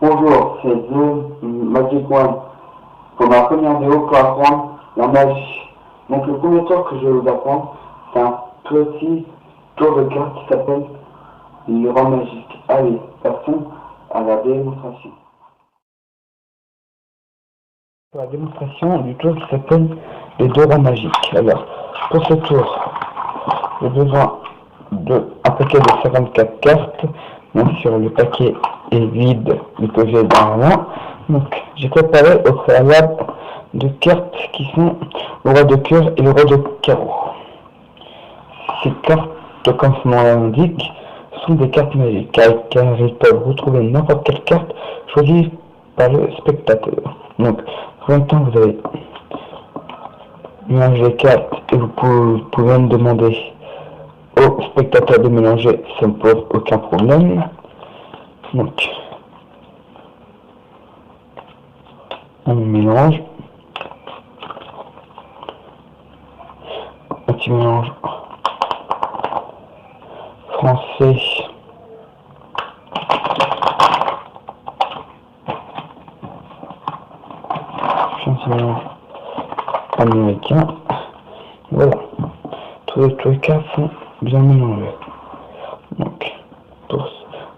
Bonjour, c'est The Magic One. Pour ma première vidéo pour apprendre la magie. Donc le premier tour que je vais vous apprendre, c'est un petit tour de carte qui s'appelle le roi magique. Allez, passons à la démonstration. Pour la démonstration du tour qui s'appelle les deux rois magiques. Alors, pour ce tour, j'ai besoin d'un paquet de 54 cartes. Bien sûr, le paquet est vide du que j'ai dans la main. Donc, j'ai préparé au préalable de cartes qui sont le roi de cœur et le roi de carreau. Ces cartes, comme son nom l'indique, sont des cartes magiques, car ils peuvent retrouver n'importe quelle carte choisie par le spectateur. Donc, en même temps, vous allez mélanger les cartes et vous pouvez me demander au spectateur de mélanger, ça ne pose aucun problème. Donc, on mélange. Un petit mélange français. Un petit mélange américain. Voilà. Tous les cas sont bien mélangés.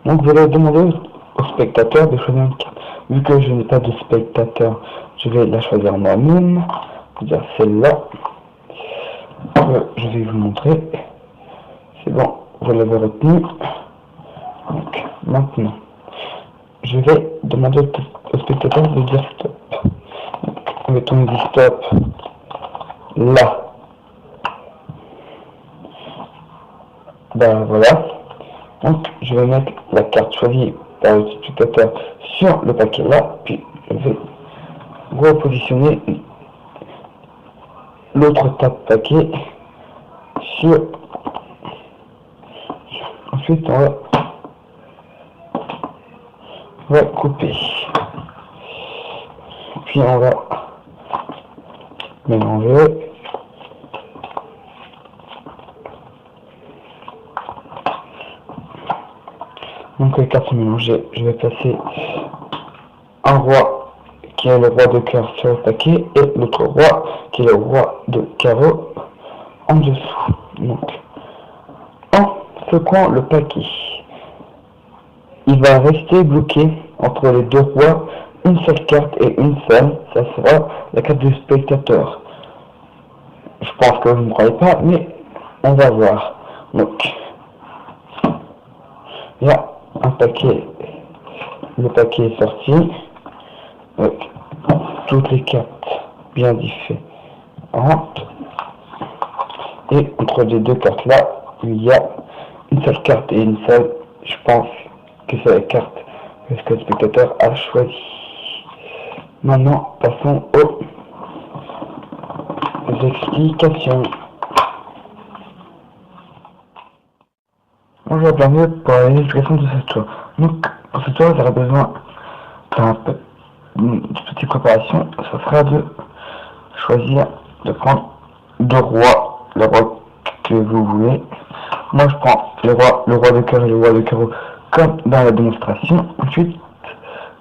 Donc vous allez demander au spectateur de choisir une carte. Vu que je n'ai pas de spectateur, je vais la choisir moi-même. C'est-à-dire celle-là. Je vais vous montrer. C'est bon, vous l'avez retenu. Donc maintenant, je vais demander au spectateur de dire stop. Donc, on dit stop là. Ben voilà. Donc je vais mettre la carte choisie par le spectateur sur le paquet là, puis je vais repositionner l'autre paquet sur. Ensuite on va couper, puis on va mélanger. Donc les cartes sont mélangées, je vais placer un roi qui est le roi de cœur sur le paquet et l'autre roi qui est le roi de carreau en dessous. Donc en secouant le paquet, il va rester bloqué entre les deux rois une seule carte et une seule, ça sera la carte du spectateur. Je pense que vous ne me croyez pas, mais on va voir. Donc il y a un paquet, le paquet est sorti avec toutes les cartes bien différentes, et entre les deux cartes là il y a une seule carte et une seule, je pense que c'est la carte que le spectateur a choisi. Maintenant passons aux explications. Bonjour, bienvenue pour l'explication de ce tour. Donc, pour ce tour, vous aurez besoin d'une petite préparation. Ce sera de choisir, de prendre deux rois, le roi que vous voulez. Moi, je prends le roi de cœur et le roi de carreau, comme dans la démonstration. Ensuite,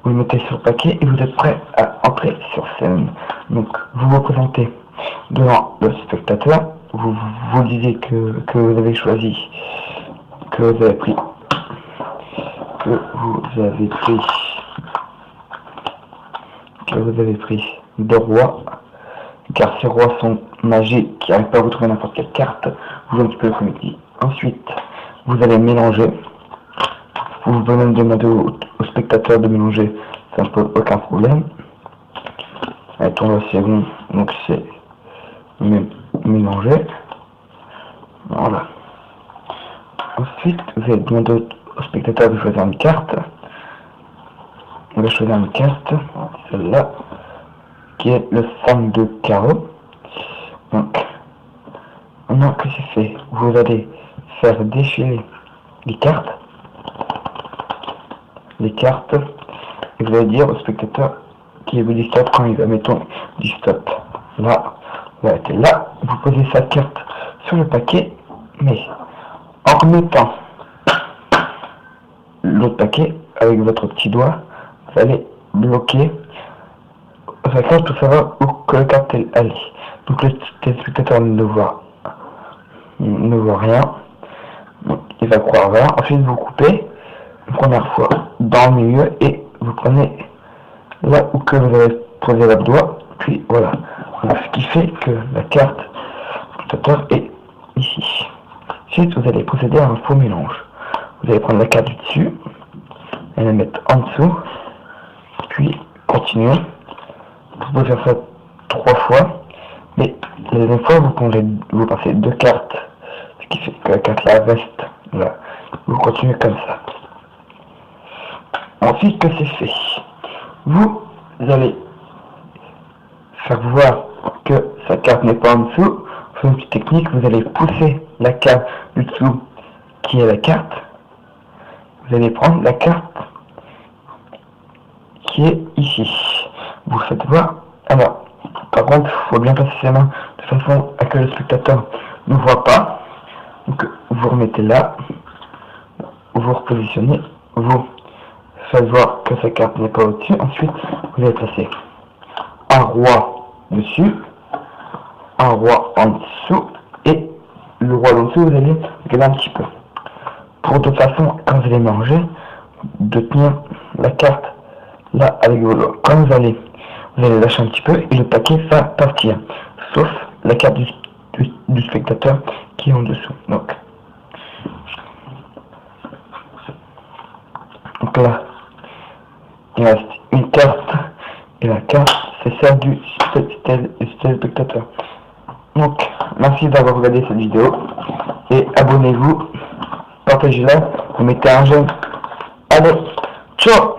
vous le mettez sur le paquet et vous êtes prêt à entrer sur scène. Donc, vous vous présentez devant le spectateur. Vous disiez que vous avez choisi. Que vous avez pris deux rois, car ces rois sont magiques, qui n'arrivent pas à vous trouver n'importe quelle carte, vous un petit peu le comédie. Ensuite, vous allez mélanger, vous pouvez même demander au spectateur de mélanger, ça ne pose aucun problème. Elle tourne la seconde, donc c'est mélangé. Voilà. Ensuite, vous allez demander au spectateur de choisir une carte. On va choisir une carte, celle-là, qui est le 5 de carreau. Donc, maintenant que c'est fait, vous allez faire défiler les cartes, et vous allez dire au spectateur qui vous dit stop quand il va, mettons, du stop. Là, vous arrêtez là, vous posez sa carte sur le paquet, mais en remettant l'autre paquet avec votre petit doigt vous allez bloquer sa carte pour savoir où que la carte elle est. Donc le téléspectateur ne voit rien. Donc, il va croire rien. Ensuite vous coupez une première fois dans le milieu et vous prenez là où que vous avez posé votre doigt. Puis voilà. Donc, ce qui fait que la carte spectateur est ici. Ensuite vous allez procéder à un faux mélange. Vous allez prendre la carte du dessus et la mettre en dessous. Puis continuer. Vous pouvez faire ça 3 fois. Mais la deuxième fois, vous passez 2 cartes, ce qui fait que la carte là reste là. Vous continuez comme ça. Ensuite que c'est fait, vous allez faire voir que sa carte n'est pas en dessous. Sur une petite technique, vous allez pousser la carte du dessous qui est la carte. Vous allez prendre la carte qui est ici. Vous faites voir. Alors, par contre, il faut bien passer ses mains de façon à que le spectateur ne voit pas. Donc, vous remettez là, vous repositionnez, vous faites voir que sa carte n'est pas au-dessus. Ensuite, vous allez placer un roi dessus, un roi en dessous, et le roi en dessous, vous allez regarder un petit peu. Pour de façon, quand vous allez manger, de tenir la carte là avec vos doigts. Quand vous allez lâcher un petit peu et le paquet va partir, sauf la carte du spectateur qui est en dessous. Donc là, il reste une carte et la carte c'est celle du spectateur. Donc merci d'avoir regardé cette vidéo et abonnez-vous, partagez-la, vous mettez un j'aime. Allez, ciao!